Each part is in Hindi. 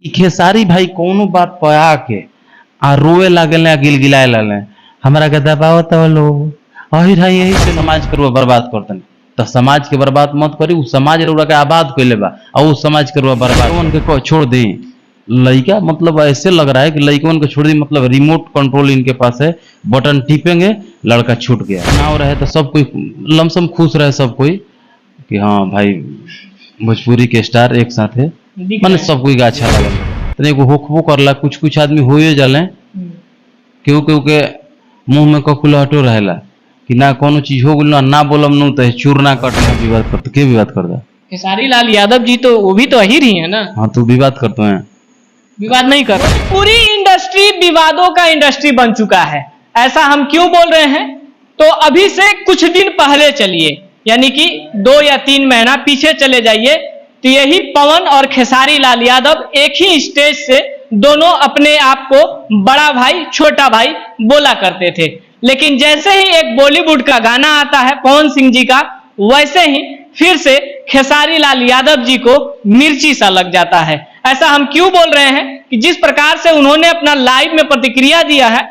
इ खेसारी भाई कौनो बात पे आके आ रोए लागल गिलगिलाए लागल हमरा के दबावत लोग अही रही यही से समाज के रुआ बर्बाद करतन। तो समाज के बर्बाद मत करी, उ समाज रुआ के आबाद कइले बा और उ समाज के रुआ बर्बाद उनके छोड़ दी। लड़का मतलब ऐसे लग रहा है कि लड़कों को छोड़ दी, मतलब रिमोट कंट्रोल इनके पास है, बटन टिपेंगे लड़का छूट गया। चुनाव रहे तो सब कोई लमसम खुश रहे, सब कोई कि हाँ भाई भोजपुरी के स्टार एक साथ है, मैंने सब कोई अच्छा लगल। तने को होखबो करला, कुछ कुछ आदमी होए जाले, केहू केहू के मुंह में ककुलहटो रहेला कि ना कोनो चीज हो गेल ना बोलम नु तो चूर ना कटना विवाद करते। के विवाद करता? खेसारी लाल यादव जी तो वो भी तो अहीर ही है ना। हाँ तो विवाद करते हैं, विवाद नहीं कर। पूरी इंडस्ट्री विवादों का इंडस्ट्री बन चुका है। ऐसा हम क्यों बोल रहे हैं? तो अभी से कुछ दिन पहले चलिए, यानी कि 2 या 3 महीना पीछे चले जाइए, तो यही पवन और खेसारी लाल यादव एक ही स्टेज से दोनों अपने आप को बड़ा भाई छोटा भाई बोला करते थे। लेकिन जैसे ही एक बॉलीवुड का गाना आता है पवन सिंह जी का, वैसे ही फिर से खेसारी लाल यादव जी को मिर्ची सा लग जाता है। ऐसा हम क्यों बोल रहे हैं कि जिस प्रकार से उन्होंने अपना लाइव में प्रतिक्रिया दिया है,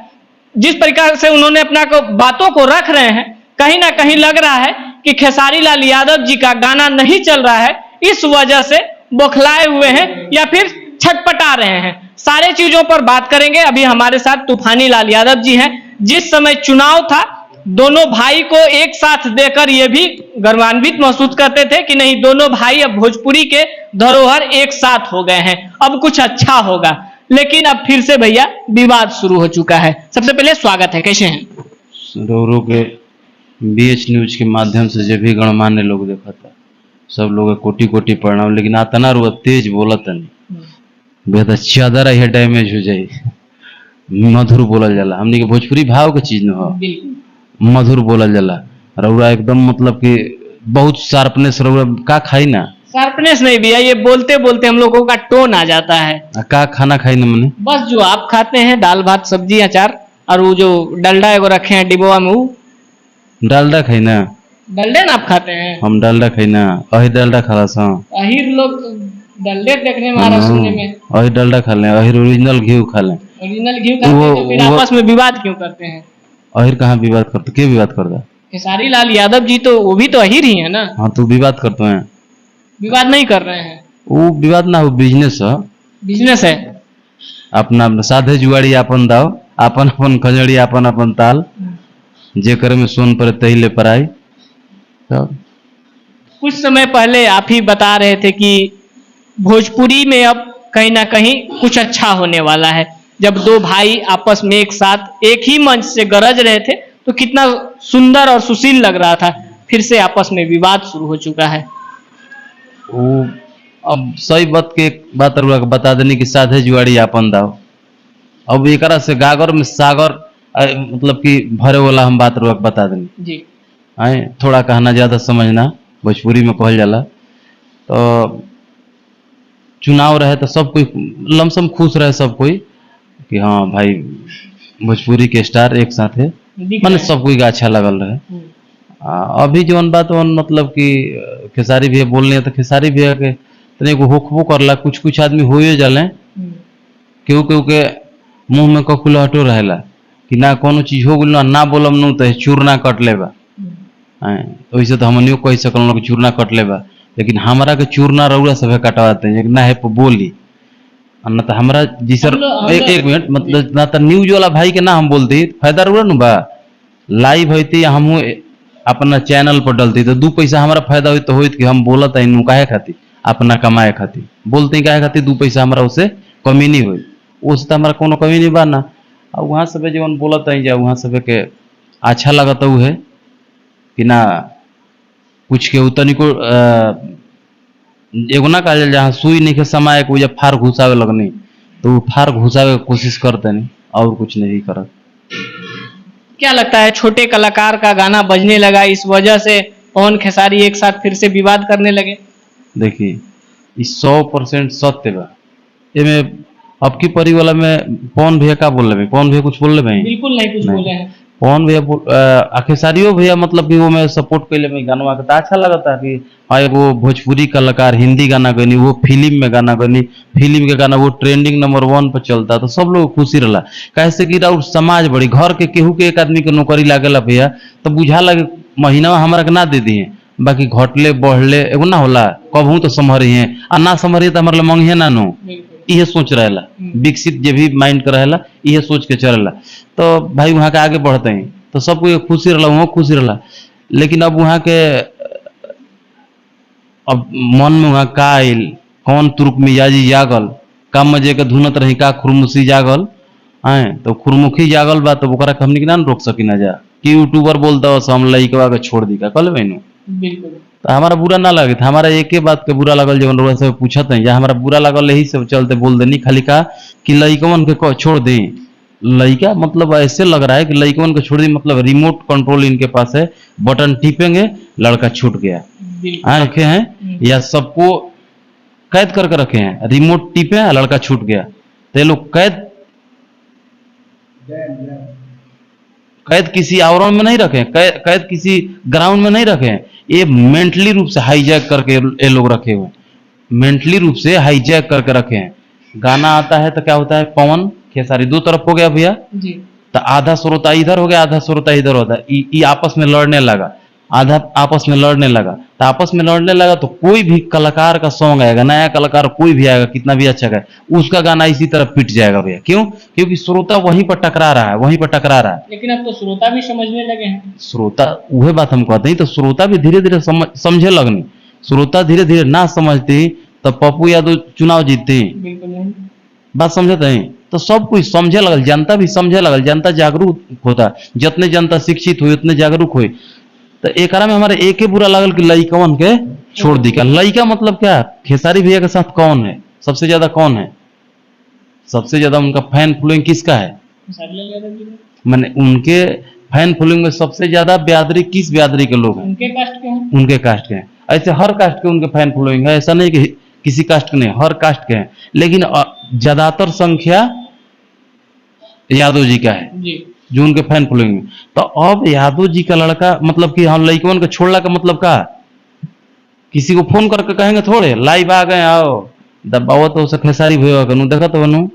जिस प्रकार से उन्होंने अपना बातों को रख रहे हैं, कहीं ना कहीं लग रहा है कि खेसारी लाल यादव जी का गाना नहीं चल रहा है, इस वजह से बौखलाए हुए हैं या फिर छटपटा रहे हैं। सारे चीजों पर बात करेंगे। अभी हमारे साथ तूफानी लाल यादव जी हैं। जिस समय चुनाव था, दोनों भाई को एक साथ देकर ये भी गर्वान्वित महसूस करते थे कि नहीं, दोनों भाई अब भोजपुरी के धरोहर एक साथ हो गए हैं, अब कुछ अच्छा होगा। लेकिन अब फिर से भैया विवाद शुरू हो चुका है। सबसे पहले स्वागत है, कैसे हैं? रो के BH न्यूज के माध्यम से जो भी गणमान्य लोग देखा था, सब लोग कोटि कोटि प्रणाम। लेकिन आतना रुआ तेज बोलत नहीं, बेहद चादर है डैमेज हो जाए। मधुर बोलल जाला, हमने के भोजपुरी भाव के चीज न हो, मधुर बोलल जाला। रउरा एकदम मतलब कि बहुत शार्पनेस रउरा का खाई ना। शार्पनेस नहीं भैया, ये बोलते बोलते हम लोगों का टोन आ जाता है। का खाना खाई ना मने? बस जो आप खाते हैं, दाल भात सब्जी अचार, और वो जो डलडा एगो रखे हैं डिब्बा में, वो डालडा खाई ना। डलडे ना आप खाते हैं? हम डालडा खाई ना, अही डालडा खाला सा। अहीर लोग डलडे देखने में आ रहा, सुनने में अही डालडा खा ले, अही ओरिजिनल घी खा ले। ओरिजिनल घी खाते हैं तो फिर आपस में विवाद क्यों करते हैं? अहिर कहाँ विवाद करते? के विवाद करता? खेसारी लाल यादव जी तो वो भी तो अहीर ही है ना। हाँ तो विवाद करते हैं? विवाद नहीं कर रहे हैं। वो विवाद ना, वो बिजनेस है। बिजनेस है। अपना साधे जुआड़ी आपन दाव, आपन अपन खजड़ी आपन अपन ताल, जे करे में सोन पर तही ले पराई। कुछ समय पहले आप ही बता रहे थे कि भोजपुरी में अब कहीं ना कहीं कुछ अच्छा होने वाला है। जब 2 भाई आपस में एक साथ एक ही मंच से गरज रहे थे तो कितना सुंदर और सुशील लग रहा था। फिर से आपस में विवाद शुरू हो चुका है। वो अब सही बात के बात बता देने की साधे जुआड़ी आपन दाव। अब एकरा से गागर में सागर मतलब कि भरे वाला हम बात बता देनी जी। आए थोड़ा कहना ज्यादा समझना, भोजपुरी में कहल जाला। तो चुनाव रहे तो सब कोई लमसम खुश रहे, सब कोई कि हाँ भाई भोजपुरी के स्टार एक साथ है, मैंने सब कोई अच्छा लगल रहे। अभी जो बात मतलब कि खेसारी भैया बोलने हैं, तो खेसारी भैया के तने को होखबो करला, कुछ कुछ आदमी होए जाले, केहू केहू के मुंह में ककुलहटो रहेला कि ना कोनो चीज हो गेल ना बोलम नु तो चूर ना कट लेबा। वैसे तो हमनियो कह सकल कि चूर ना कट लेबा, लेकिन हमारा के चूरना रउरा सब कटवाते हैं ना है बोली ना। तो हमारा जी सर एक मिनट, मतलब ना तो न्यूज वाला भाई के ना हम बोलती फायदा रउरा नु बा, लाइव होती या हम अपना चैनल पर डलती तो 2 पैसा हमारा फायदा होती, तो होती कि हम बोलत है काहे खाती, अपना कमाए खाती बोलते काहे खाती, 2 पैसा हमारा उससे कमी नहीं हुई, उससे तो हमारा कोनो कमी नहीं बा ना। और वहाँ सब जो बोलत है जा वहाँ सब के अच्छा लगता है कि ना कुछ के उतनी को एगो ना कहा जहाँ सुई नहीं के समय को जब फार घुसावे लगनी तो वो फार घुसावे की कोशिश करते नहीं और कुछ नहीं करत। क्या लगता है छोटे कलाकार का गाना बजने लगा, इस वजह से पवन खेसारी एक साथ फिर से विवाद करने लगे? देखिए इस 100% सत्य बा। अब की परी वाला में पवन भैया का बोल रहे? पवन भैया कुछ बोल रहे? बिल्कुल नहीं कुछ बोले हैं। कौन भैया खेसारियो भैया मतलब कि वो मैं सपोर्ट कैले में गाना का अच्छा लगता है कि हाँ वो भोजपुरी कलाकार हिंदी गाना गनी वो फिल्म में गाना गनी फिल्म के गाना वो ट्रेंडिंग नंबर 1 पर चलता तो सब लोग खुशी रहा कैसे कि और समाज बड़ी घर के केहू के एक आदमी के नौकरी लागेला भैया तो बुझा लगे महीना हमारा के ना दे दिए बाकी घटले बढ़ले एगो ना होला कबहू तो संभरी है आ ना संभरी तो हमारे मंगे ना नो इहे सोच रहेला विकसित जो भी माइंड का रहेला इहे सोच के चलेला तो भाई वहाँ के आगे बढ़ते हैं तो सबको खुशी रहा वहाँ खुशी रहा लेकिन अब वहाँ के अब मन में वहाँ का आयल कौन तुर्क मिजाजी जागल का मजे के धुनत रही का खुरमुसी जागल आए तो खुरमुखी जागल बा तो ओकरा के हमनी के ना रोक सकी ना जा कि यूट्यूबर बोलता हो हम लइकवा के छोड़ दी का कल मैनू बिल्कुल तो हमारा बुरा ना लगे था हमारा एक ही बात के बुरा लगल जब रोज से पूछत है या हमारा बुरा लगल यही सब चलते बोल देनी खाली का कि लइकवन के छोड़ दी लइका मतलब ऐसे लग रहा है कि लइकवन को छोड़ दी मतलब रिमोट कंट्रोल इनके पास है बटन टिपेंगे लड़का छूट गया रखे हैं या सबको कैद करके रखे हैं रिमोट टिपे लड़का छूट गया तो ये लोग कैद किसी आवरण में नहीं रखे कैद किसी ग्राउंड में नहीं रखे ये मेंटली रूप से हाईजैक करके ये लोग रखे हुए मेंटली रूप से हाईजैक करके रखे हैं गाना आता है तो क्या होता है पवन खेसारी दो तरफ हो गया भैया जी तो आधा श्रोता इधर हो गया आधा श्रोता इधर होता है ये आपस में लड़ने लगा आधा आपस में लड़ने लगा तो आपस में लड़ने लगा तो कोई भी कलाकार का सॉन्ग आएगा नया कलाकार कोई भी आएगा कितना भी अच्छा है उसका गाना इसी तरह पिट जाएगा भैया क्यों क्योंकि श्रोता वहीं पर टकरा रहा है वहीं पर टकरा रहा है लेकिन अब तो श्रोता भी समझने लगे हैं श्रोता वही बात हम कहते हैं तो श्रोता भी धीरे धीरे समझे लगनी श्रोता धीरे धीरे ना समझती तो पप्पू यादव चुनाव जीतती बिल्कुल नहीं बात समझते हैं तो सब कुछ समझे लगल जनता भी समझे लगल जनता जागरूक होता जितने जनता शिक्षित हुई उतने जागरूक हुई तो एक में हमारे एक ही बुरा लगल कि लइकवन के छोड़ दी का लइका मतलब क्या खेसारी भैया के साथ कौन है सबसे ज्यादा कौन है सबसे ज्यादा उनका फैन फॉलोइंग किसका है मैंने उनके फैन फॉलोइंग में सबसे ज्यादा ब्यादरी किस ब्यादरी के लोग हैं उनके कास्ट के हैं ऐसे हर कास्ट के उनके फैन फॉलोइंग है ऐसा नहीं कि किसी कास्ट के नहीं हर कास्ट के हैं लेकिन ज्यादातर संख्या यादव जी का है जी जो उनके फैन फॉलोइंग में तो अब यादव जी का लड़का मतलब कि हम लइकवन को छोड़ला का मतलब का किसी को फोन करके कहेंगे थोड़े लाइव आ गए आओ दबाओ तो उसे खेसारी भैया कनु देखा तो बनू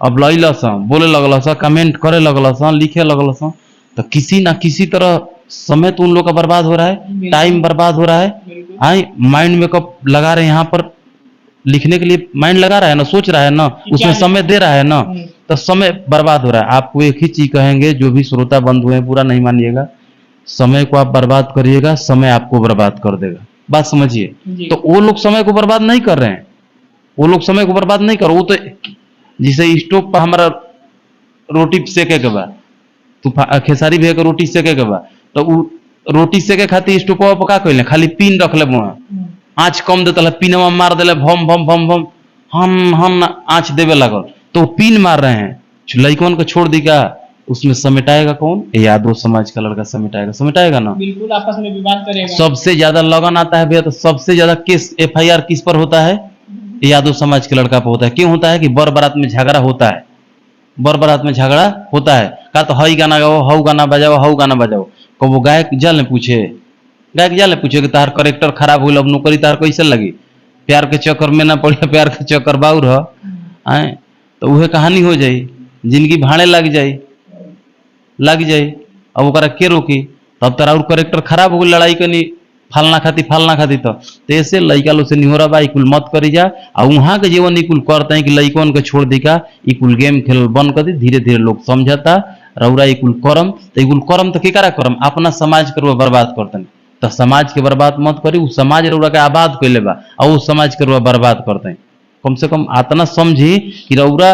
अब लैला सा बोले लगल सा कमेंट करे लगल सा लिखे लगल सा तो किसी ना किसी तरह समय तो उन लोग का बर्बाद हो रहा है टाइम बर्बाद हो रहा है आई माइंड मेकअप लगा रहे हैं यहाँ पर लिखने के लिए माइंड लगा रहा है ना सोच रहा है ना उसमें समय दे रहा है ना तो समय बर्बाद हो रहा है आपको एक ही चीज कहेंगे जो भी श्रोता बंधु हैं पूरा नहीं मानिएगा समय को आप बर्बाद करिएगा समय आपको बर्बाद कर देगा बात समझिए तो वो लोग समय को बर्बाद नहीं कर रहे हैं वो लोग समय को बर्बाद नहीं कर वो तो जिसे स्टोव पर हमारा रोटी सेके के बाद तू खेसारी भैया के रोटी सेके के बाद तो वो रोटी सेके खातिर स्टोव पर पका कैले खाली पीन रख ले आँच कम देता पीनवा मार दिले भम भम भम भम हम आँच देवे लगल तो पीन मार रहे हैं लइकन को छोड़ दी का उसमें समेटाएगा कौन यादव समाज का लड़का समेटाएगा ना बिल्कुल आपस में विवाद करेगा सबसे ज्यादा लगन आता है भैया तो सबसे ज्यादा केस FIR किस पर होता है यादव समाज के लड़का पर होता है क्यों होता है कि बर बारात में झगड़ा होता है बर बारात में झगड़ा होता है का तो हई गाना गाओ हऊ गाना बजाओ हऊ गाना बजाओ को वो गायक जल ने पूछे कि तार करेक्टर खराब हो अब नौकरी तार कैसे लगी प्यार के चक्कर में ना पड़े प्यार के चक्कर बाउर है तो वह कहानी हो जाई जिंदगी भाड़े लग जाई अब ओकरा के रोकी तब तारा और करेक्टर खराब हो गई लड़ाई कनी फालना खाती तो ऐसे लइका लोग से निहोरा बा इकुल मत करी जा और वहाँ के जीवन इकुल करते हैं कि लइकन के छोड़ दी का इकुल गेम खेल बंद कर दी धीरे धीरे लोग समझता रौरा इकुल करम तो केकरा करम अपना समाज के बर्बाद करते हैं तो समाज के बर्बाद मत करी वो समाज रौरा के आबाद कैले बा और वो समाज के बर्बाद करते हैं कम से कम आतना समझी कि रौरा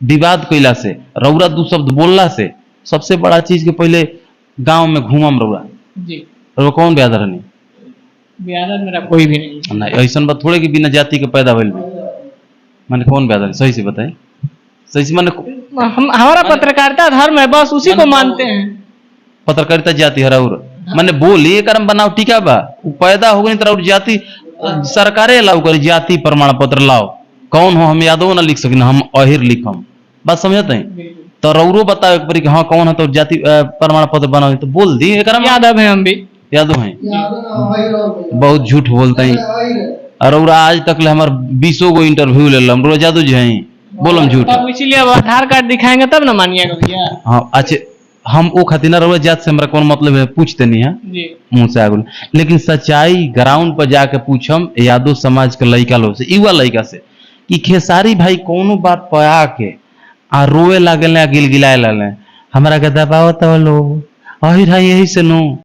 विवाद कैला से रौरा दो शब्द बोलला से सबसे बड़ा चीज के पहले गांव में घूमम रौरा जी रौरा कौन ब्यादर नहीं ब्यादर मेरा कोई भी नहीं ऐसा बात थोड़े कि बिना जाति के पैदा भइल माने कौन ब्यादर सही से बताए सही से माने हमारा पत्रकारिता धर्म है बस उसी को मानते हैं पत्रकारिता जाति हरा मैंने बोली करम बनाओ टीका बा पैदा हो गई तरह जाति सरकारे अलाउ करी जाति प्रमाण पत्र लाओ कौन हो हम यादव ना लिख सकिन हम अहिर लिखम बात समझते हैं तो रौरो बताओ एक बार कि हाँ कौन है तो जाति प्रमाण पत्र बनाओ तो बोल दी एकरा में यादव है हम भी। यादव है बहुत झूठ बोलते हैं और रौरा आज तक ले हमार 20 गो इंटरव्यू ले लम रोज यादव जी हैं बोलम झूठ तब इसीलिए अब आधार कार्ड दिखाएंगे तब ना मानिएगा भैया। हाँ अच्छा हम वो खातिर ना रौरा जात से हमरा कौन मतलब है पूछते नहीं है जी मुंह से आगुल लेकिन सच्चाई ग्राउंड पर जाके पूछम यादव समाज के लड़का लोग से युवा लड़का से कि खेसारी भाई कोनो बात पे आके आ रोए लागल गिलगिलाए लागल हमरा के दबावत लोग अहि रहा यही से नु